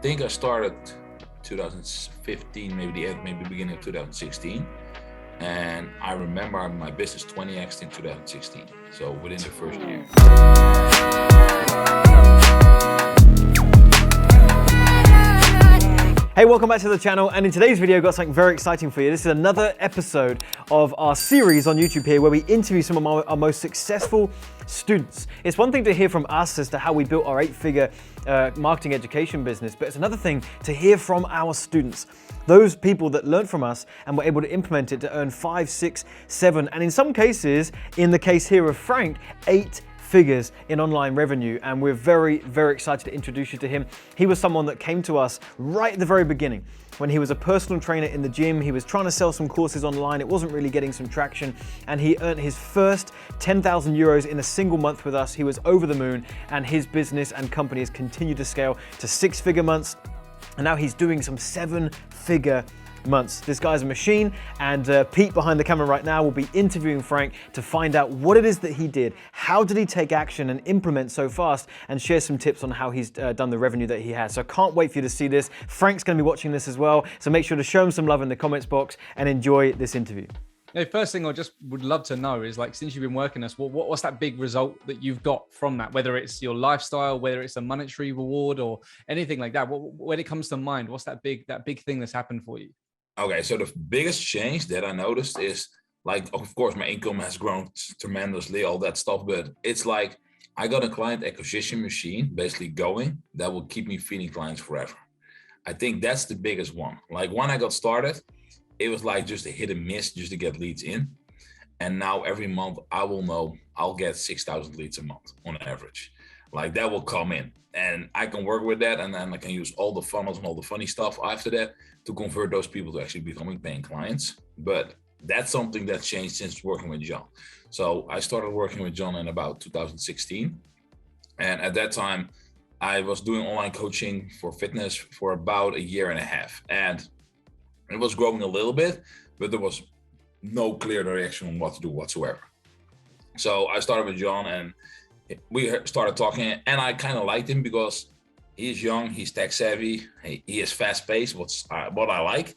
think I started 2015, maybe the end, maybe beginning of 2016. And I remember my business 20x'd in 2016. So within the first year. Hey, welcome back to the channel, and in today's video, I've got something very exciting for you. This is another episode of our series on YouTube here where we interview some of our most successful students. It's one thing to hear from us as to how we built our 8-figure marketing education business, but it's another thing to hear from our students. Those people that learned from us and were able to implement it to earn 5, 6, 7, and in some cases, in the case here of Frank, 8 figures in online revenue, and we're very, very excited to introduce you to him. He was someone that came to us right at the very beginning. When he was a personal trainer in the gym, he was trying to sell some courses online, it wasn't really getting some traction, and he earned his first 10,000 euros in a single month with us. He was over the moon, and his business and company has continued to scale to 6-figure months, and now he's doing some 7-figure months. This guy's a machine, and Pete behind the camera right now will be interviewing Frank to find out what it is that he did, how did he take action and implement so fast, and share some tips on how he's done the revenue that he has. So I can't wait for you to see this. Frank's going to be watching this as well, so make sure to show him some love in the comments box and enjoy this interview. The first thing I just would love to know is, like, since you've been working us, what's that big result that you've got from that? Whether it's your lifestyle, whether it's a monetary reward or anything like that. When it comes to mind, what's that big thing that's happened for you? Okay, so the biggest change that I noticed is, like, of course, my income has grown tremendously, all that stuff, but it's like I got a client acquisition machine basically going that will keep me feeding clients forever. I think that's the biggest one. Like, when I got started, it was like just a hit and miss just to get leads in. And now every month I will know I'll get 6,000 leads a month on average. Like, that will come in, and I can work with that, and then I can use all the funnels and all the funny stuff after that to convert those people to actually becoming paying clients. But that's something that changed since working with John. So I started working with John in about 2016. And at that time, I was doing online coaching for fitness for about 1.5 years. And it was growing a little bit, but there was no clear direction on what to do whatsoever. So I started with John, and we started talking, and I kind of liked him because he's young, he's tech savvy, he is fast paced, what I like.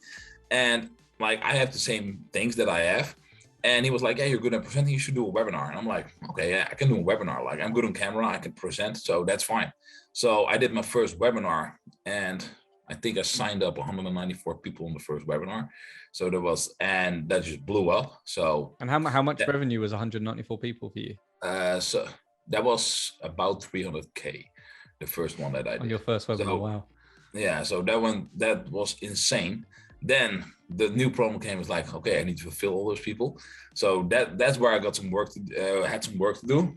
And like, I have the same things that I have. And he was like, hey, you're good at presenting, you should do a webinar. And I'm like, okay, yeah, I can do a webinar. Like, I'm good on camera, I can present, so that's fine. So I did my first webinar, and I think I signed up 194 people on the first webinar. So and that just blew up. So. And how much revenue was 194 people for you? So that was about 300K. The first one that I did. On your first webinar, so, wow. Yeah, so that was insane. Then the new problem came, was like, okay, I need to fulfill all those people. So that's where I got some work to, had some work to do.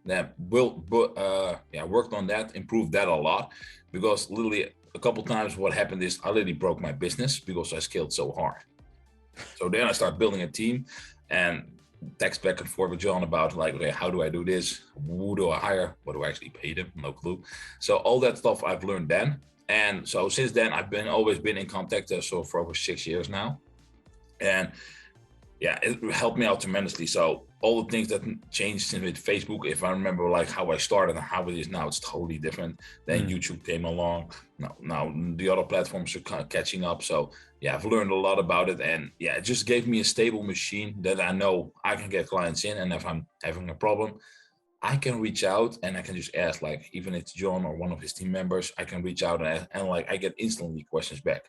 That worked on that, improved that a lot, because literally a couple times what happened is I literally broke my business because I scaled so hard. So then I started building a team and text back and forth with John about, like, okay, how do I do this? Who do I hire? What do I actually pay them? No clue. So all that stuff I've learned then. And so since then, I've always been in contact for over 6 years now. And yeah, it helped me out tremendously. So all the things that changed with Facebook, if I remember like how I started and how it is now, it's totally different. Then YouTube came along. Now the other platforms are kind of catching up. So yeah, I've learned a lot about it. And yeah, it just gave me a stable machine that I know I can get clients in. And if I'm having a problem, I can reach out and I can just ask, like, even if it's John or one of his team members, I can reach out and like I get instantly questions back.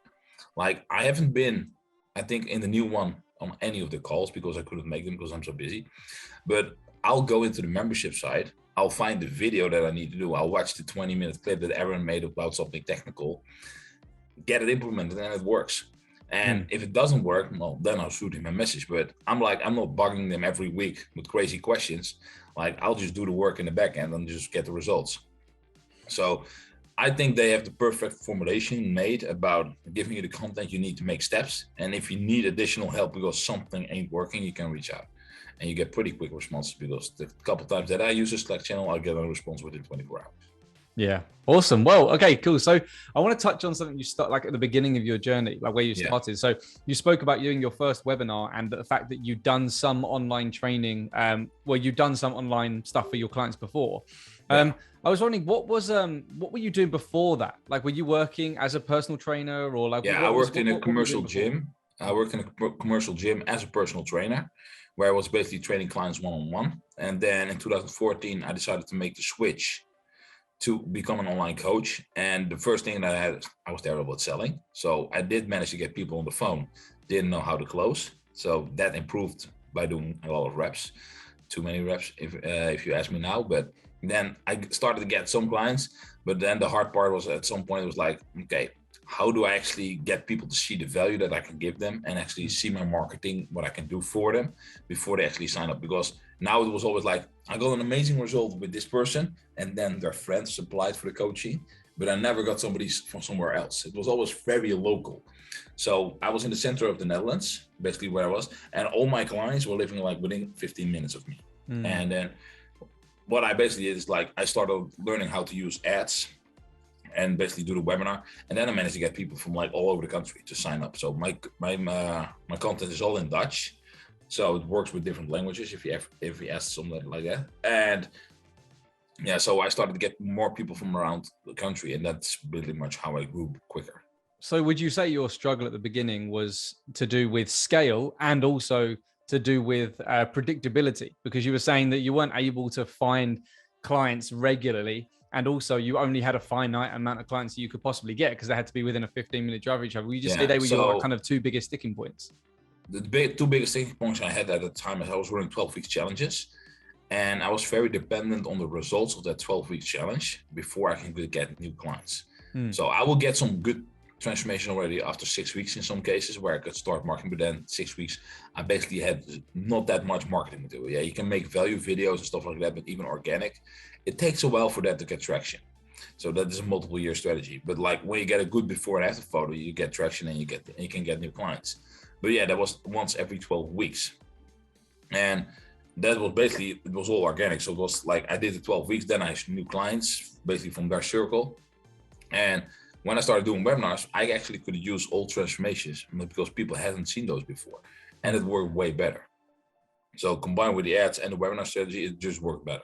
Like, I haven't been, I think, in the new one on any of the calls because I couldn't make them because I'm so busy. But I'll go into the membership side. I'll find the video that I need to do. I'll watch the 20-minute clip that Aaron made about something technical, get it implemented, and it works. And if it doesn't work, well, then I'll shoot him a message. But I'm not bugging them every week with crazy questions. Like, I'll just do the work in the back end and just get the results. So I think they have the perfect formulation made about giving you the content you need to make steps. And if you need additional help because something ain't working, you can reach out. And you get pretty quick responses, because the couple times that I use a Slack channel, I'll get a response within 24 hours. Yeah. Awesome. Well, okay, cool. So I want to touch on something you start like at the beginning of your journey, like where you started. So you spoke about doing your first webinar and the fact that you've done some online training, you've done some online stuff for your clients before. I was wondering what were you doing before that? Like, were you working as a personal trainer or like? Yeah, I worked in a commercial gym. I worked in a commercial gym as a personal trainer, where I was basically training clients one-on-one. And then in 2014, I decided to make the switch to become an online coach. And the first thing that I was terrible at selling. So I did manage to get people on the phone, didn't know how to close. So that improved by doing a lot of reps, too many reps if you ask me now. But then I started to get some clients, but then the hard part was at some point it was like, okay, how do I actually get people to see the value that I can give them and actually see my marketing, what I can do for them before they actually sign up? Because now it was always like, I got an amazing result with this person and then their friends applied for the coaching, but I never got somebody from somewhere else. It was always very local. So I was in the center of the Netherlands, basically where I was, and all my clients were living like within 15 minutes of me. And then what I basically did is like, I started learning how to use ads and basically do the webinar. And then I managed to get people from like all over the country to sign up. So my content is all in Dutch. So it works with different languages if you ask something like that. And yeah, so I started to get more people from around the country, and that's really much how I grew quicker. So would you say your struggle at the beginning was to do with scale and also to do with predictability? Because you were saying that you weren't able to find clients regularly, and also you only had a finite amount of clients that you could possibly get because they had to be within a 15-minute drive of each other. Will you just say they were your kind of two biggest sticking points? The two biggest sticking points I had at the time is I was running 12 week challenges, and I was very dependent on the results of that 12-week challenge before I can get new clients. So I will get some good transformation already after 6 weeks in some cases where I could start marketing, but then 6 weeks I basically had not that much marketing material. Yeah, you can make value videos and stuff like that, but even organic, it takes a while for that to get traction. So that is a multiple year strategy. But like when you get a good before and after photo, you get traction and you can get new clients. But yeah, that was once every 12 weeks. And that was basically, it was all organic. So it was like I did the 12 weeks, then I had new clients basically from their circle. And when I started doing webinars, I actually could use old transformations because people hadn't seen those before, and it worked way better. So combined with the ads and the webinar strategy, it just worked better.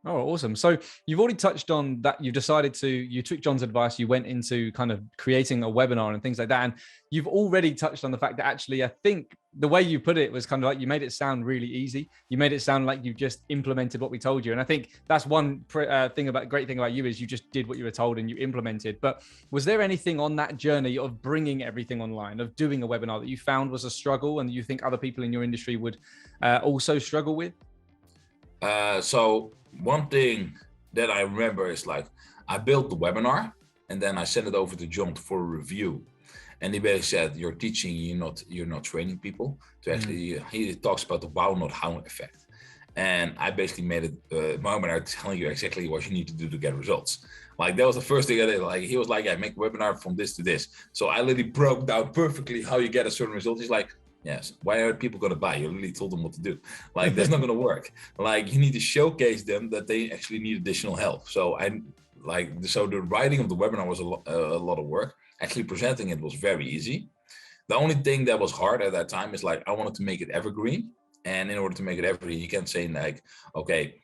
Oh, awesome. So you've already touched on that. You took John's advice, you went into kind of creating a webinar and things like that. And you've already touched on the fact that actually, I think the way you put it was kind of like, you made it sound really easy. You made it sound like you just implemented what we told you. And I think that's one great thing about you is you just did what you were told and you implemented. But was there anything on that journey of bringing everything online, of doing a webinar that you found was a struggle and you think other people in your industry would also struggle with? So one thing that I remember is like I built the webinar and then I sent it over to John for a review, and he basically said, "You're teaching, you're not training people to actually." He talks about the wow, not how effect, and I basically made it my webinar telling you exactly what you need to do to get results. Like that was the first thing I did. Like he was like, "I make a webinar from this to this," so I literally broke down perfectly how you get a certain result. He's like, yes, why are people going to buy? You literally told them what to do. Like that's not going to work. Like you need to showcase them that they actually need additional help. So the writing of the webinar was a lot of work. Actually presenting it was very easy. The only thing that was hard at that time is like I wanted to make it evergreen, and in order to make it evergreen, you can't say like, okay,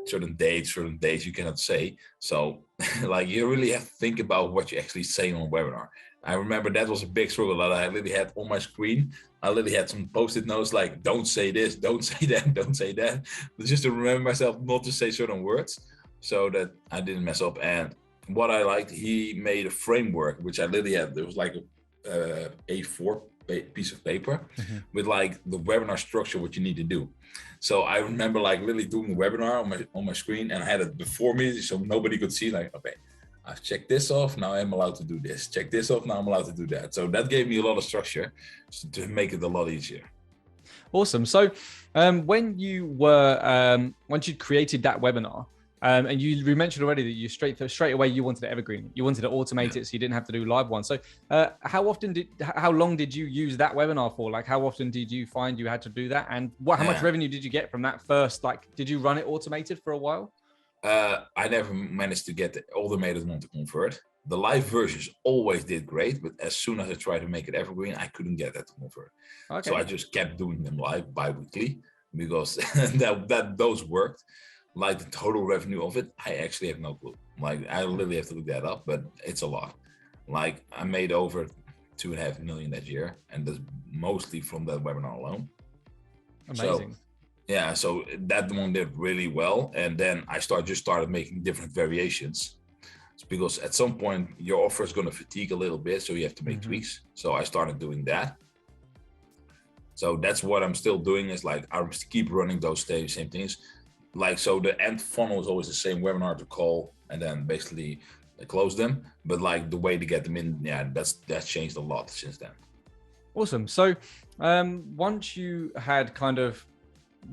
certain dates you cannot say. So like you really have to think about what you actually say on a webinar. I remember that was a big struggle that I literally had on my screen. I literally had some post-it notes like, don't say this, don't say that, don't say that. Just to remember myself not to say certain words so that I didn't mess up. And what I liked, he made a framework, which I literally had. There was like a A4 piece of paper with like the webinar structure, what you need to do. So I remember like literally doing a webinar on my screen, and I had it before me so nobody could see like, okay, I've checked this off, now I'm allowed to do this. Check this off, now I'm allowed to do that. So that gave me a lot of structure to make it a lot easier. Awesome. So when you were, once you'd created that webinar, and you mentioned already that you straight away, you wanted it evergreen. You wanted to automate it so you didn't have to do live ones. So how long did you use that webinar for? Like how often did you find you had to do that? And how much revenue did you get from that first? Like, did you run it automated for a while? I never managed to get the automated one to convert. The live versions always did great, but as soon as I tried to make it evergreen, I couldn't get that to convert. Okay. So I just kept doing them live bi-weekly because those worked. like the total revenue of it, I actually have no clue. Like I literally have to look that up, but it's a lot. Like I made over 2.5 million that year, and that's mostly from that webinar alone. Amazing. So, yeah, so that one did really well, and then I started making different variations. It's because at some point your offer is going to fatigue a little bit, so you have to make tweaks. So I started doing that. So that's what I'm still doing, is like I keep running those same things. Like, so the end funnel is always the same webinar to call and then basically close them. But like the way to get them in, yeah, that's changed a lot since then. Awesome. So once you had kind of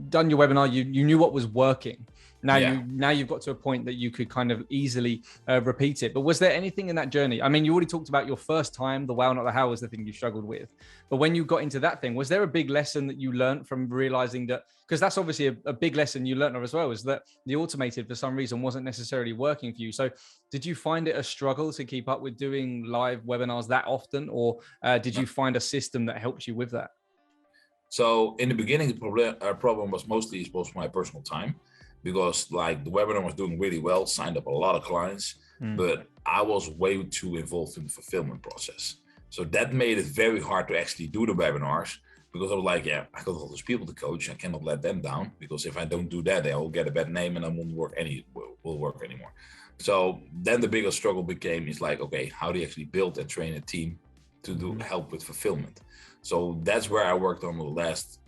done your webinar, you knew what was working. Now you've got to a point that you could kind of easily repeat it. But was there anything in that journey? I mean, you already talked about your first time, the wow, not the how was the thing you struggled with. But when you got into that thing, was there a big lesson that you learned from realizing that, because that's obviously a big lesson you learned as well, is that the automated for some reason wasn't necessarily working for you. So did you find it a struggle to keep up with doing live webinars that often? Or did you find a system that helped you with that? So in the beginning, the problem was mostly my personal time, because like the webinar was doing really well, signed up a lot of clients, but I was way too involved in the fulfillment process. So that made it very hard to actually do the webinars, because I was like, yeah, I got all those people to coach. I cannot let them down, because if I don't do that, they will get a bad name and I won't work anymore. So then the biggest struggle became is like, okay, how do you actually build and train a team to help with fulfillment? So that's where I worked on the last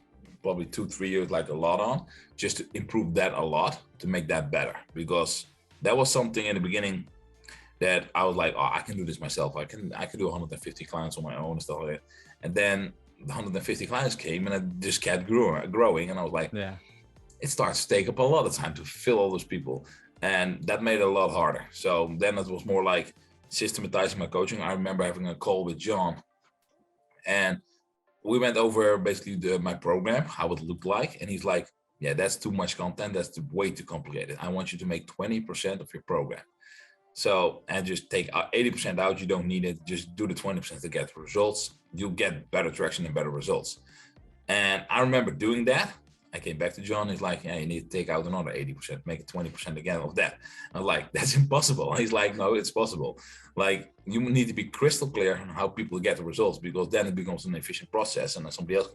probably 2-3 years, like a lot on, just to improve that a lot, to make that better. Because that was something in the beginning that I was like, oh, I can do this myself. I can do 150 clients on my own and stuff like that. And then the 150 clients came and it just kept growing. And I was like, yeah, it starts to take up a lot of time to fill all those people. And that made it a lot harder. So then it was more like systematizing my coaching. I remember having a call with John, and we went over basically my program, how it looked like. And he's like, yeah, that's too much content. That's way too complicated. I want you to make 20% of your program. So, and just take 80% out. You don't need it. Just do the 20% to get results. You'll get better traction and better results. And I remember doing that. I came back to John. He's like, yeah, you need to take out another 80%, make it 20% again of that. I was like, that's impossible. He's like, no, it's possible. Like, you need to be crystal clear on how people get the results, because then it becomes an efficient process. And then somebody else,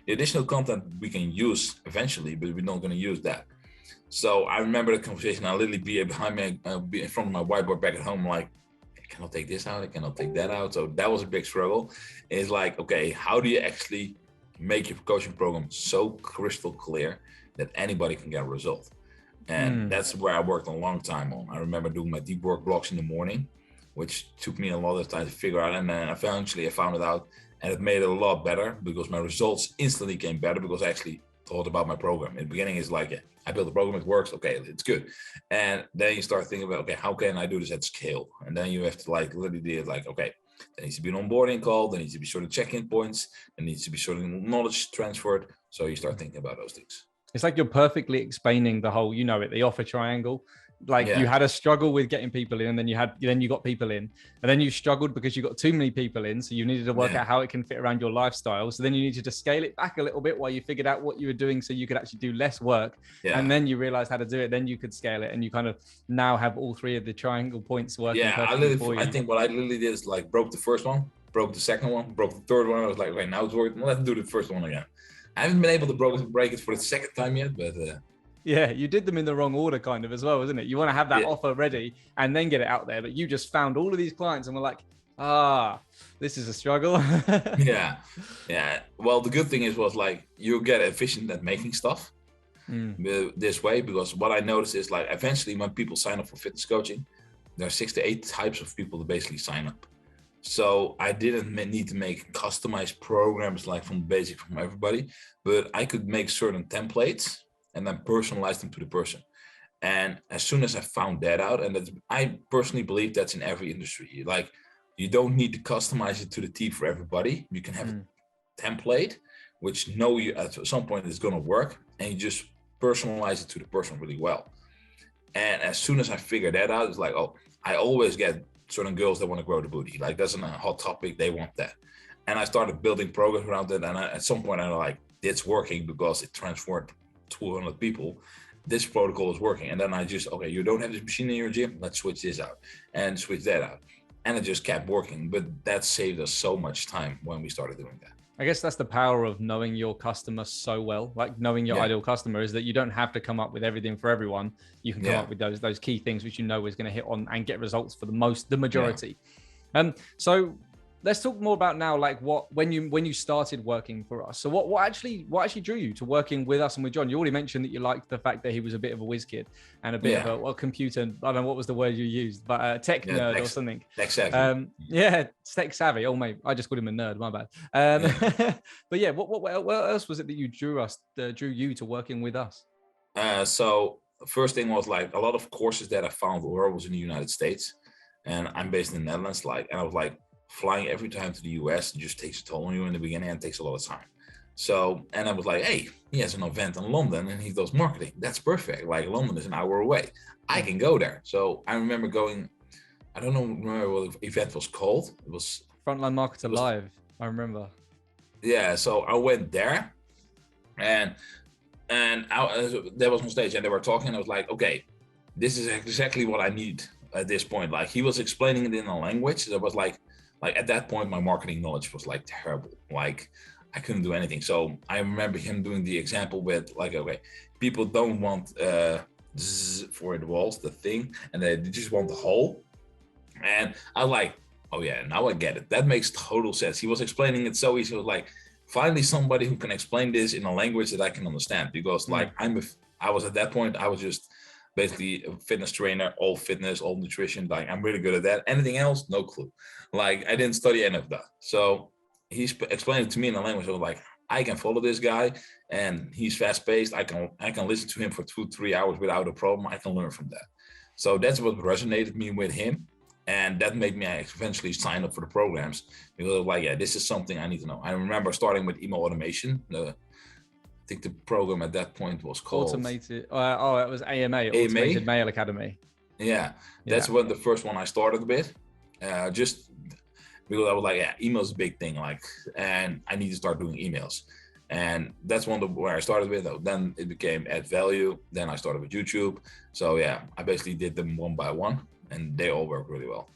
the additional content we can use eventually, but we're not going to use that. So I remember the conversation. I literally be behind me, be in front of my whiteboard back at home, like, I cannot take this out. I cannot take that out. So that was a big struggle. It's like, okay, how do you actually make your coaching program so crystal clear that anybody can get a result? And that's where I worked a long time on. I remember doing my deep work blocks in the morning, which took me a lot of time to figure out. And then eventually I found it out, and it made it a lot better, because my results instantly came better, because I actually thought about my program. In the beginning, it's like, yeah, I built a program, it works, okay, it's good. And then you start thinking about, okay, how can I do this at scale? And then you have to like literally do it like, okay, there needs to be an onboarding call, there needs to be certain check-in points, there needs to be certain knowledge transferred. So you start thinking about those things. It's like you're perfectly explaining the whole, you know it, the offer triangle. Like you had a struggle with getting people in, and then you got people in, and then you struggled because you got too many people in. So you needed to work out how it can fit around your lifestyle. So then you needed to scale it back a little bit while you figured out what you were doing, so you could actually do less work. And then you realized how to do it. Then you could scale it, and you kind of now have all three of the triangle points working. I think what I literally did is like broke the first one, broke the second one, broke the third one. I was like, okay, now it's working. Well, let's do the first one again. I haven't been able to break it for the second time yet, but yeah, you did them in the wrong order kind of as well, isn't it? You want to have that offer ready and then get it out there, but you just found all of these clients and were like, this is a struggle. yeah. Well, the good thing was like, you get efficient at making stuff this way, because what I noticed is like, eventually when people sign up for fitness coaching, there are 6 to 8 types of people to basically sign up. So I didn't need to make customized programs like from basic from everybody, but I could make certain templates and then personalize them to the person. And as soon as I found that out, and I personally believe that's in every industry, like you don't need to customize it to the T for everybody. You can have a template, which you at some point is going to work, and you just personalize it to the person really well. And as soon as I figured that out, it's like, oh, I always get certain girls that want to grow the booty. Like that's a hot topic. They want that. And I started building programs around it. And at some point I'm like, it's working, because it transformed 200 people. this protocol is working. And then I just, okay, you don't have this machine in your gym, let's switch this out and switch that out. And it just kept working. But that saved us so much time when we started doing that. I guess that's the power of knowing your customer so well, like knowing your ideal customer, is that you don't have to come up with everything for everyone. You can come up with those key things which you know is going to hit on and get results for the majority. So let's talk more about now, like when you started working for us. So what actually drew you to working with us and with John? You already mentioned that you liked the fact that he was a bit of a whiz kid and a bit of a computer. I don't know what was the word you used, but tech nerd or something. Tech savvy. Tech savvy. Oh mate, I just called him a nerd. My bad. But yeah, what else was it that drew you to working with us? So the first thing was like a lot of courses that I found was in the United States, and I'm based in the Netherlands. And I was like, flying every time to the US just takes a toll on you in the beginning and takes a lot of time. So, and I was like, hey, he has an event in London and he does marketing. That's perfect. Like London is an hour away. I can go there. So I remember going, I don't remember what the event was called. It was Frontline Marketer Live. I remember. Yeah. So I went there and there was on stage and they were talking. And I was like, okay, this is exactly what I need at this point. Like he was explaining it in a language that was like at that point, my marketing knowledge was like terrible. Like I couldn't do anything. So I remember him doing the example with like, okay, people don't want for the walls, the thing, and they just want the hole. And I was like, oh yeah, now I get it. That makes total sense. He was explaining it so easy. It was like, finally somebody who can explain this in a language that I can understand. Because like I was at that point, I was just basically a fitness trainer, all fitness, all nutrition. Like I'm really good at that. Anything else, no clue. Like I didn't study any of that. So he explained it to me in a language. I was like, I can follow this guy, and he's fast paced. I can listen to him for 2-3 hours without a problem. I can learn from that. So that's what resonated me with him, and that made me eventually sign up for the programs because I was like, yeah, this is something I need to know. I remember starting with email automation. I think the program at that point was called Automated. It was AMA, Automated Mail Academy. Yeah, that's when the first one I started with. Just because I was like, yeah, email is a big thing, like, and I need to start doing emails. And that's where I started with. Then it became Add Value. Then I started with YouTube. So yeah, I basically did them one by one, and they all work really well.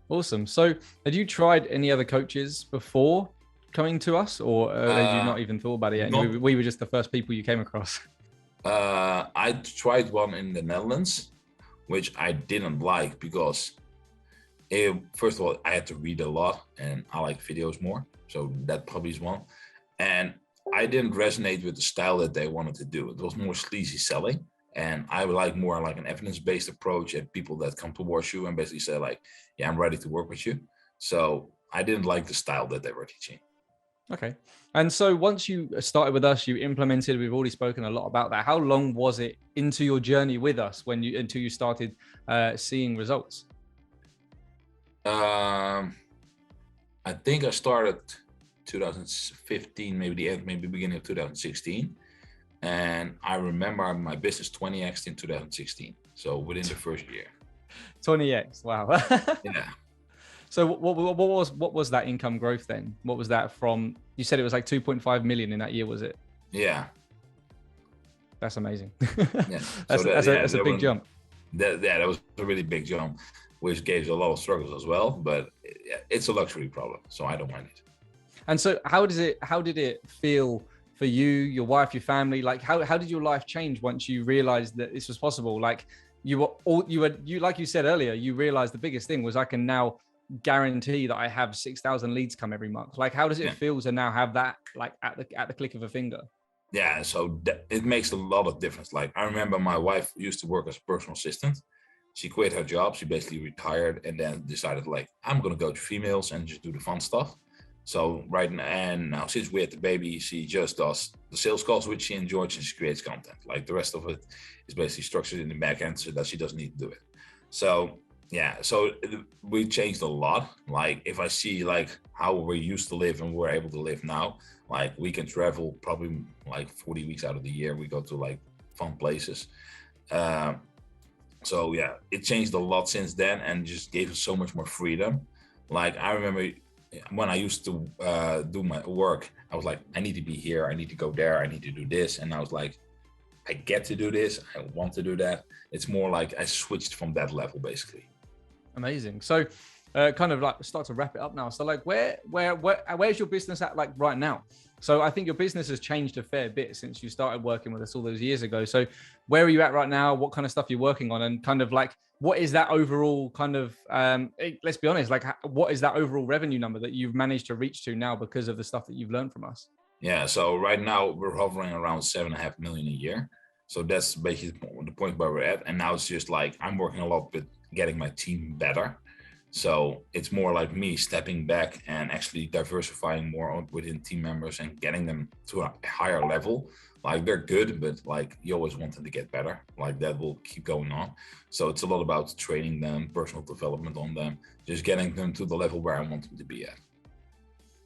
Awesome. So had you tried any other coaches before coming to us, or had you not even thought about it yet? We were just the first people you came across. I tried one in the Netherlands, which I didn't like because first of all, I had to read a lot and I like videos more. So that probably is one. And I didn't resonate with the style that they wanted to do. It was more sleazy selling. And I would like more like an evidence-based approach and people that come towards you and basically say like, yeah, I'm ready to work with you. So I didn't like the style that they were teaching. Okay. And so once you started with us, you implemented, we've already spoken a lot about that. How long was it into your journey with us until you started seeing results? I think I started 2015, maybe beginning of 2016. And I remember my business 20x'd in 2016. So within the first year. 20x, wow. Yeah. So what was that income growth then? What was that from? You said it was like 2.5 million in that year, was it? Yeah. That's amazing. Yeah. That's a big jump. That was a really big jump, which gave a lot of struggles as well. But it's a luxury problem, so I don't mind it. And so how did it feel for you, your wife, your family? Like how did your life change once you realized that this was possible? Like like you said earlier, you realized the biggest thing was I can now guarantee that I have 6,000 leads come every month. Like how does it feel to now have that like at the click of a finger? Yeah, so it makes a lot of difference. Like I remember my wife used to work as a personal assistant. She quit her job. She basically retired and then decided like, I'm going to go to females and just do the fun stuff. So now since we had the baby, she just does the sales calls, which she enjoys, and she creates content. Like the rest of it is basically structured in the back end so that she doesn't need to do it. So yeah, so we changed a lot. Like if I see like how we used to live and we're able to live now, like we can travel probably like 40 weeks out of the year. We go to like fun places. So yeah, it changed a lot since then and just gave us so much more freedom. Like I remember when I used to do my work, I was like, I need to be here, I need to go there, I need to do this. And I was like, I get to do this, I want to do that. It's more like I switched from that level basically. Amazing. So kind of like start to wrap it up now. So like where's your business at like right now? So I think your business has changed a fair bit since you started working with us all those years ago. So where are you at right now? What kind of stuff you're working on, and kind of like what is that overall kind of let's be honest, like what is that overall revenue number that you've managed to reach to now because of the stuff that you've learned from us? Yeah, so right now we're hovering around 7.5 million a year. So that's basically the point where we're at. And now it's just like I'm working a lot with getting my team better. So it's more like me stepping back and actually diversifying more within team members and getting them to a higher level. Like they're good, but like you always want them to get better. Like that will keep going on. So it's a lot about training them, personal development on them, just getting them to the level where I want them to be at.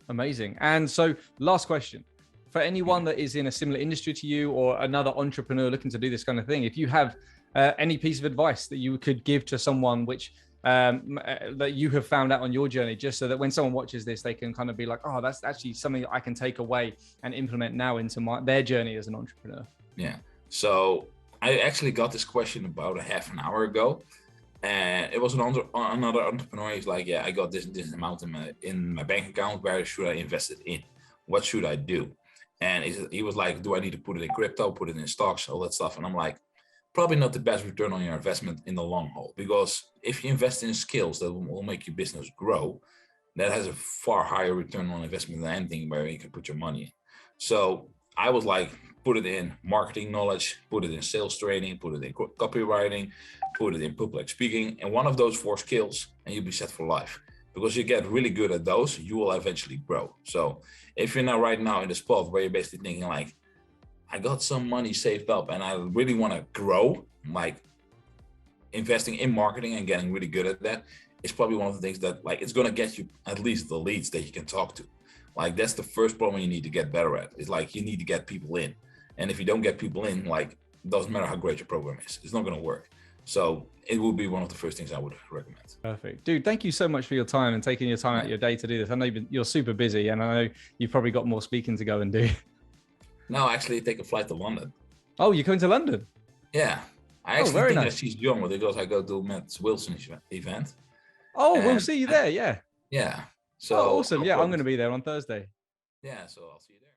Amazing. And so last question, for anyone that is in a similar industry to you or another entrepreneur looking to do this kind of thing, if you have any piece of advice that you could give to someone which that you have found out on your journey, just so that when someone watches this, they can kind of be like, oh, that's actually something that I can take away and implement now into their journey as an entrepreneur. Yeah. So I actually got this question about a half an hour ago. And it was another entrepreneur. He's like, yeah, I got this amount in my bank account. Where should I invest it in? What should I do? And he was like, do I need to put it in crypto, put it in stocks, all that stuff? And I'm like, probably not the best return on your investment in the long haul. Because if you invest in skills that will make your business grow, that has a far higher return on investment than anything where you can put your money in. So I was like, put it in marketing knowledge, put it in sales training, put it in copywriting, put it in public speaking, and one of those 4 skills, and you'll be set for life. Because you get really good at those, you will eventually grow. So if you're now right now in the spot where you're basically thinking like, I got some money saved up and I really want to grow, like investing in marketing and getting really good at that is probably one of the things that like it's going to get you at least the leads that you can talk to. Like that's the first problem you need to get better at. It's like you need to get people in. And if you don't get people in, like it doesn't matter how great your program is, it's not going to work. So it would be one of the first things I would recommend. Perfect. Dude, thank you so much for your time and taking your time out of your day to do this. I know you're super busy and I know you've probably got more speaking to go and do. No, actually take a flight to London. Oh, you're going to London? Yeah. I actually think nice. that she's young because I go to Matt Wilson's event. Oh, we'll see you there. Yeah. Yeah. So awesome. Yeah, I'm going to be there on Thursday. Yeah. So I'll see you there.